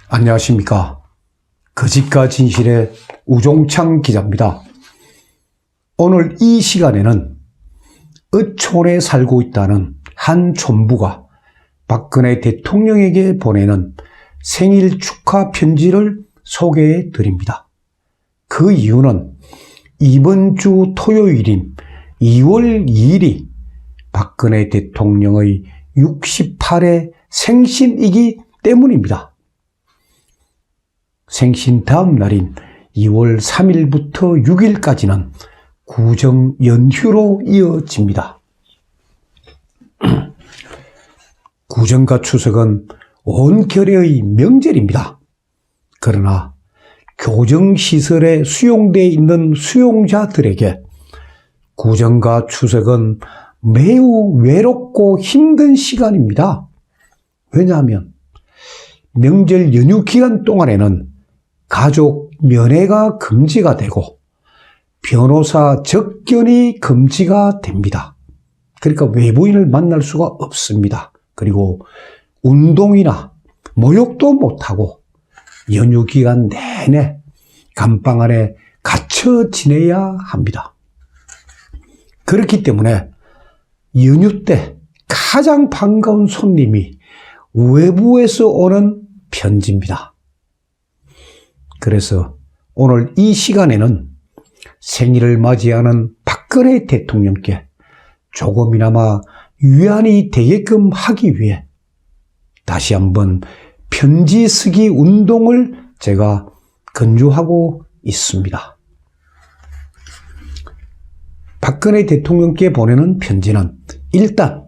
안녕하십니까. 거짓과 진실의 우종창 기자입니다. 오늘 이 시간에는 어촌에 살고 있다는 한 촌부가 박근혜 대통령에게 보내는 생일 축하 편지를 소개해 드립니다. 그 이유는 이번 주 토요일인 2월 2일이 박근혜 대통령의 68회 생신이기 때문입니다. 생신 다음 날인 2월 3일부터 6일까지는 구정 연휴로 이어집니다. 구정과 추석은 온 결의 명절입니다. 그러나 교정시설에 수용되어 있는 수용자들에게 구정과 추석은 매우 외롭고 힘든 시간입니다. 왜냐하면 명절 연휴 기간 동안에는 가족 면회가 금지가 되고 변호사 접견이 금지가 됩니다. 그러니까 외부인을 만날 수가 없습니다. 그리고 운동이나 모욕도 못하고 연휴 기간 내내 감방 안에 갇혀 지내야 합니다. 그렇기 때문에 연휴 때 가장 반가운 손님이 외부에서 오는 편지입니다. 그래서 오늘 이 시간에는 생일을 맞이하는 박근혜 대통령께 조금이나마 위안이 되게끔 하기 위해 다시 한번 편지 쓰기 운동을 제가 건주하고 있습니다. 박근혜 대통령께 보내는 편지는 일단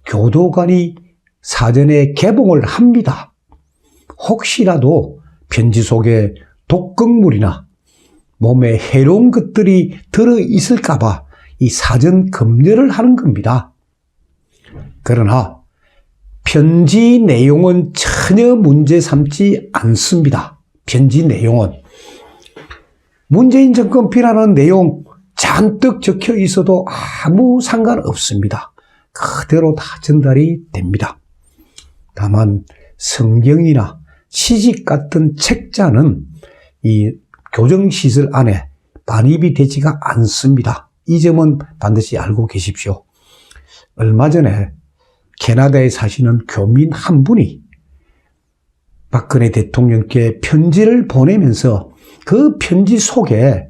교도관이 사전에 개봉을 합니다. 혹시라도 편지 속에 독극물이나 몸에 해로운 것들이 들어있을까봐 이 사전 검열을 하는 겁니다. 그러나 편지 내용은 전혀 문제 삼지 않습니다. 편지 내용은 문재인 정권 비난하는 내용 잔뜩 적혀 있어도 아무 상관없습니다. 그대로 다 전달이 됩니다. 다만 성경이나 시집 같은 책자는 이 교정시설 안에 반입이 되지가 않습니다. 이 점은 반드시 알고 계십시오. 얼마 전에 캐나다에 사시는 교민 한 분이 박근혜 대통령께 편지를 보내면서 그 편지 속에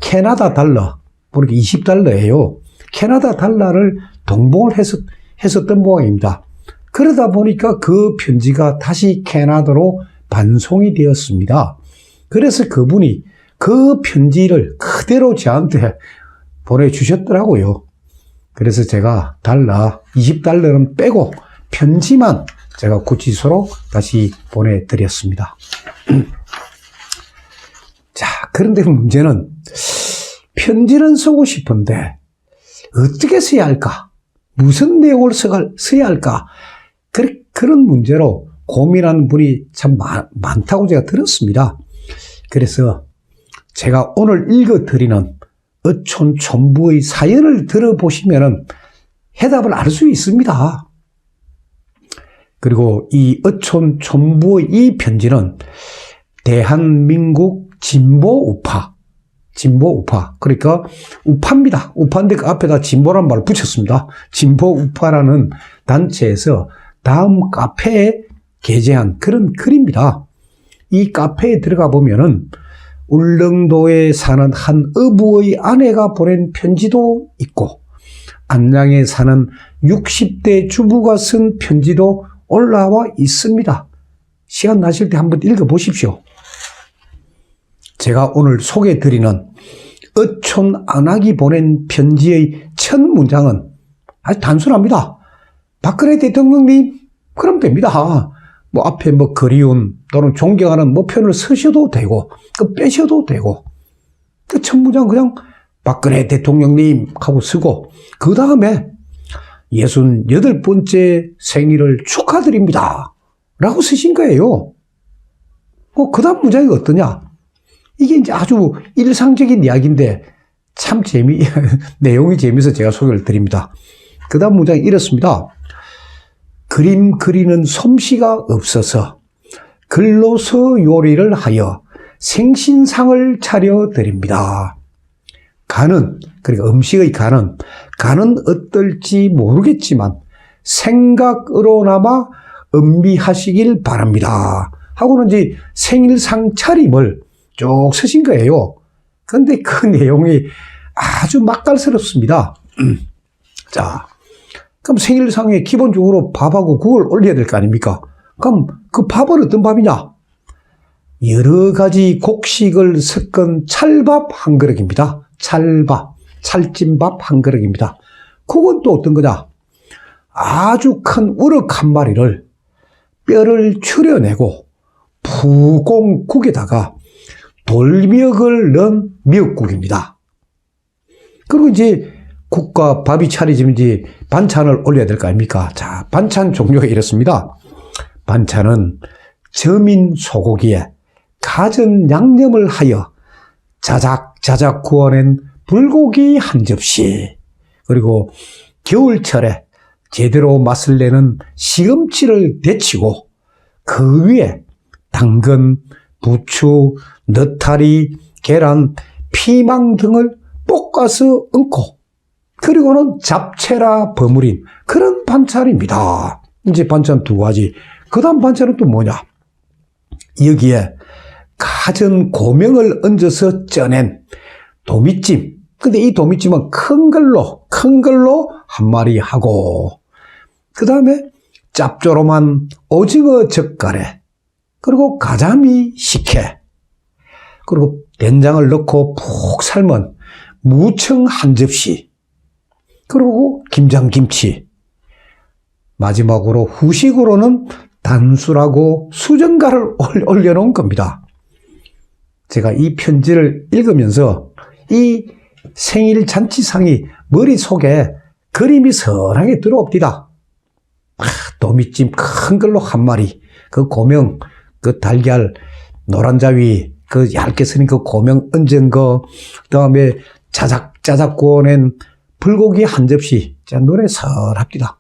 캐나다 달러, 그러니까 20달러예요. 캐나다 달러를 동봉을 했었던 모양입니다. 그러다 보니까 그 편지가 다시 캐나다로 반송이 되었습니다. 그래서 그분이 그 편지를 그대로 저한테 보내주셨더라고요. 그래서 제가 20달러는 빼고 편지만 제가 구치소로 다시 보내드렸습니다. 자, 그런데 문제는 편지는 쓰고 싶은데 어떻게 써야 할까? 무슨 내용을 써야 할까? 그런 문제로 고민하는 분이 참 많다고 제가 들었습니다. 그래서 제가 오늘 읽어드리는 어촌 촌부의 사연을 들어보시면 해답을 알 수 있습니다. 그리고 이 어촌 촌부의 이 편지는 대한민국 진보 우파. 그러니까 우파입니다. 우파인데 그 앞에다 진보란 말을 붙였습니다. 진보 우파라는 단체에서 다음 카페에 게재한 그런 글입니다. 이 카페에 들어가 보면은 울릉도에 사는 한 어부의 아내가 보낸 편지도 있고 안양에 사는 60대 주부가 쓴 편지도 올라와 있습니다. 시간 나실 때 한번 읽어보십시오. 제가 오늘 소개해드리는 어촌 안악이 보낸 편지의 첫 문장은 아주 단순합니다. 박근혜 대통령님, 그럼 됩니다. 뭐 앞에 뭐 그리운 또는 존경하는 뭐 표현을 쓰셔도 되고 빼셔도 되고 그 첫 문장 그냥 박근혜 대통령님 하고 쓰고 그 다음에 68번째 생일을 축하드립니다 라고 쓰신 거예요. 그 다음 문장이 어떠냐? 이게 이제 아주 일상적인 이야기인데 참 내용이 재미있어서 제가 소개를 드립니다. 그 다음 문장이 이렇습니다. 그림 그리는 솜씨가 없어서 글로서 요리를 하여 생신상을 차려드립니다. 간은, 그러니까 음식의 간은 어떨지 모르겠지만 생각으로나마 음미하시길 바랍니다. 하고는 이제 생일상 차림을 쭉 쓰신 거예요. 근데 그 내용이 아주 맛깔스럽습니다. 자, 그럼 생일상에 기본적으로 밥하고 국을 올려야 될 거 아닙니까? 그럼 그 밥은 어떤 밥이냐? 여러 가지 곡식을 섞은 찰밥 한 그릇입니다. 찰밥, 찰진밥 한 그릇입니다. 국은 또 어떤 거냐? 아주 큰 우럭 한 마리를 뼈를 추려내고 푸공국에다가 돌미역을 넣은 미역국입니다. 그리고 이제 국과 밥이 차려지면 이제 반찬을 올려야 될 거 아닙니까? 자, 반찬 종류가 이렇습니다. 반찬은 저민 소고기에 갖은 양념을 하여 자작자작 구워낸 불고기 한 접시, 그리고 겨울철에 제대로 맛을 내는 시금치를 데치고 그 위에 당근, 부추, 너타리, 계란, 피망 등을 볶아서 얹고 그리고는 잡채라 버무린 그런 반찬입니다. 이제 반찬 두 가지. 그 다음 반찬은 또 뭐냐? 여기에 갖은 고명을 얹어서 쪄낸 도미찜. 근데 이 도미찜은 큰 걸로 한 마리 하고, 그 다음에 짭조름한 오징어 젓갈에, 그리고 가자미 식혜, 그리고 된장을 넣고 푹 삶은 무청 한 접시, 그리고 김장김치, 마지막으로 후식으로는 단술하고 수정갈을 올려놓은 겁니다. 제가 이 편지를 읽으면서 이 생일 잔치상이 머릿속에 그림이 선하게 들어옵니다. 도미찜 큰 걸로 한 마리, 그 고명, 그 달걀, 노란자위, 그 얇게 쓰는 그 고명 얹은 거, 그 다음에 자작자작 구워낸 불고기 한 접시. 자, 눈에 선합니다.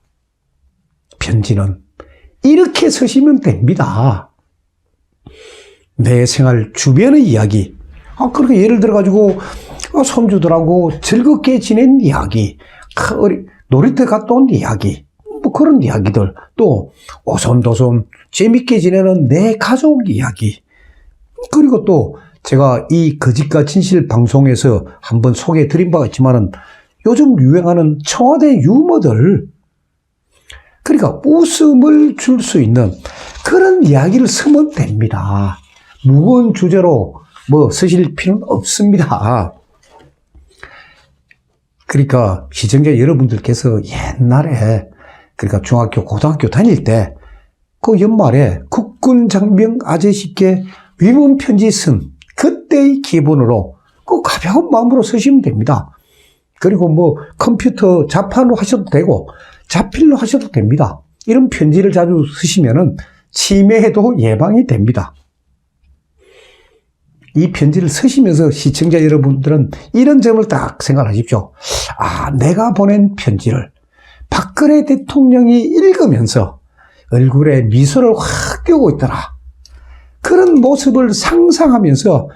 편지는 이렇게 쓰시면 됩니다. 내 생활 주변의 이야기. 그렇게 예를 들어가지고, 손주들하고 즐겁게 지낸 이야기, 놀이터 갔다 온 이야기, 뭐 그런 이야기들, 또 오손도손 재밌게 지내는 내 가족 이야기, 그리고 또 제가 이 거짓과 진실 방송에서 한번 소개해 드린 바가 있지만은 요즘 유행하는 청와대 유머들, 그러니까 웃음을 줄 수 있는 그런 이야기를 쓰면 됩니다. 무거운 주제로 뭐 쓰실 필요는 없습니다. 그러니까 시청자 여러분들께서 옛날에, 그러니까 중학교, 고등학교 다닐 때 그 연말에 국군 장병 아저씨께 위문 편지 쓴 그때의 기분으로 그 가벼운 마음으로 쓰시면 됩니다. 그리고 뭐 컴퓨터 자판으로 하셔도 되고 자필로 하셔도 됩니다. 이런 편지를 자주 쓰시면은 치매에도 예방이 됩니다. 이 편지를 쓰시면서 시청자 여러분들은 이런 점을 딱 생각하십시오. 내가 보낸 편지를 박근혜 대통령이 읽으면서 얼굴에 미소를 확 띄우고 있더라. 그런 모습을 상상하면서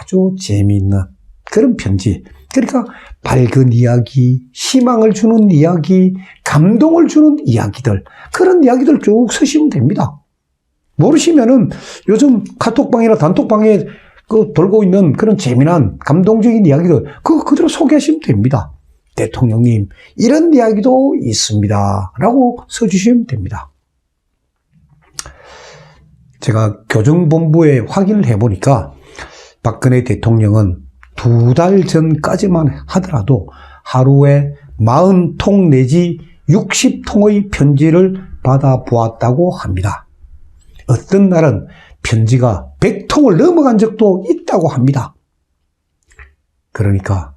아주 재미있는 그런 편지. 그러니까 밝은 이야기, 희망을 주는 이야기, 감동을 주는 이야기들, 그런 이야기들 쭉 쓰시면 됩니다. 모르시면은 요즘 카톡방이나 단톡방에 돌고 있는 그런 재미난 감동적인 이야기들, 그거 그대로 소개하시면 됩니다. 대통령님, 이런 이야기도 있습니다. 라고 써주시면 됩니다. 제가 교정본부에 확인을 해보니까 박근혜 대통령은 2달 전까지만 하더라도 하루에 40통 내지 60통의 편지를 받아보았다고 합니다. 어떤 날은 편지가 100통을 넘어간 적도 있다고 합니다. 그러니까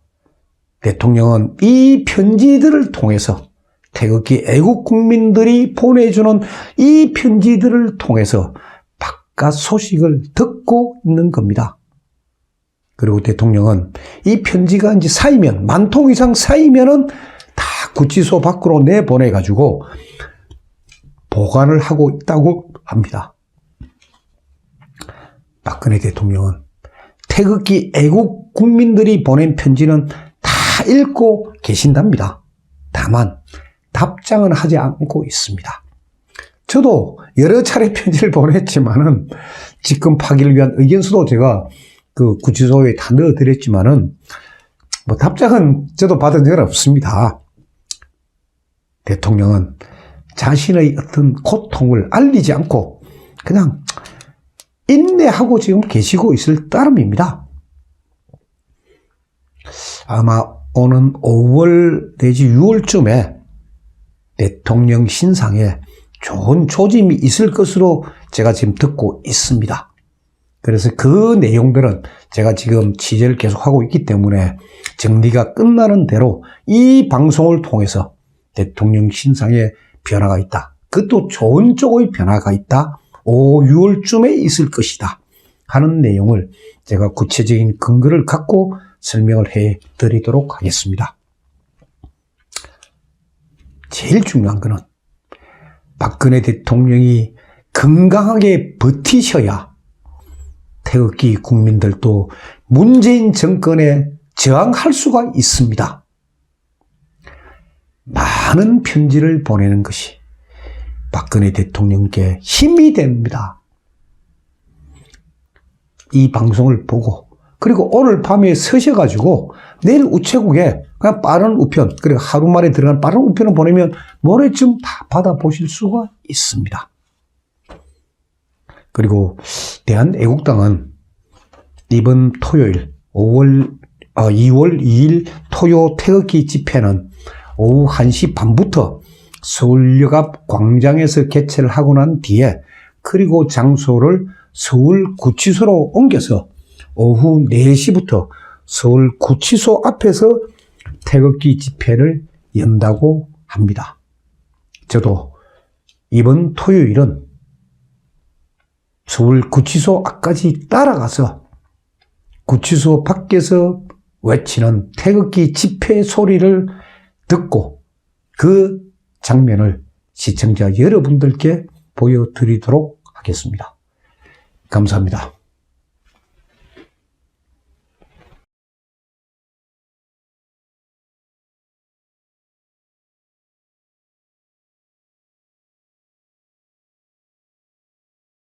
대통령은 이 편지들을 통해서, 태극기 애국 국민들이 보내주는 이 편지들을 통해서 바깥 소식을 듣고 있는 겁니다. 그리고 대통령은 이 편지가 이제 쌓이면, 10,000통 이상 쌓이면은 다 구치소 밖으로 내보내가지고 보관을 하고 있다고 합니다. 박근혜 대통령은 태극기 애국 국민들이 보낸 편지는 다 읽고 계신답니다. 다만 답장은 하지 않고 있습니다. 저도 여러 차례 편지를 보냈지만은 직권 파기를 위한 의견서도 제가 그 구치소에 다 넣어드렸지만은 뭐 답장은 저도 받은 적은 없습니다. 대통령은 자신의 어떤 고통을 알리지 않고 그냥 인내하고 지금 계시고 있을 따름입니다. 아마 오는 5월 내지 6월쯤에 대통령 신상에 좋은 조짐이 있을 것으로 제가 지금 듣고 있습니다. 그래서 그 내용들은 제가 지금 취재를 계속하고 있기 때문에 정리가 끝나는 대로 이 방송을 통해서 대통령 신상에 변화가 있다. 그것도 좋은 쪽의 변화가 있다. 5, 6월쯤에 있을 것이다. 하는 내용을 제가 구체적인 근거를 갖고 설명을 해 드리도록 하겠습니다. 제일 중요한 것은 박근혜 대통령이 건강하게 버티셔야 태극기 국민들도 문재인 정권에 저항할 수가 있습니다. 많은 편지를 보내는 것이 박근혜 대통령께 힘이 됩니다. 이 방송을 보고 그리고 오늘 밤에 서셔가지고 내일 우체국에 그냥 빠른 우편, 그리고 하루 만에 들어간 빠른 우편을 보내면 모레쯤 다 받아보실 수가 있습니다. 그리고 대한애국당은 이번 토요일 2월 2일 토요 태극기 집회는 오후 1시 반부터 서울역 앞 광장에서 개최를 하고 난 뒤에 그리고 장소를 서울구치소로 옮겨서 오후 4시부터 서울구치소 앞에서 태극기 집회를 연다고 합니다. 저도 이번 토요일은 서울구치소 앞까지 따라가서 구치소 밖에서 외치는 태극기 집회 소리를 듣고 그 장면을 시청자 여러분들께 보여드리도록 하겠습니다. 감사합니다.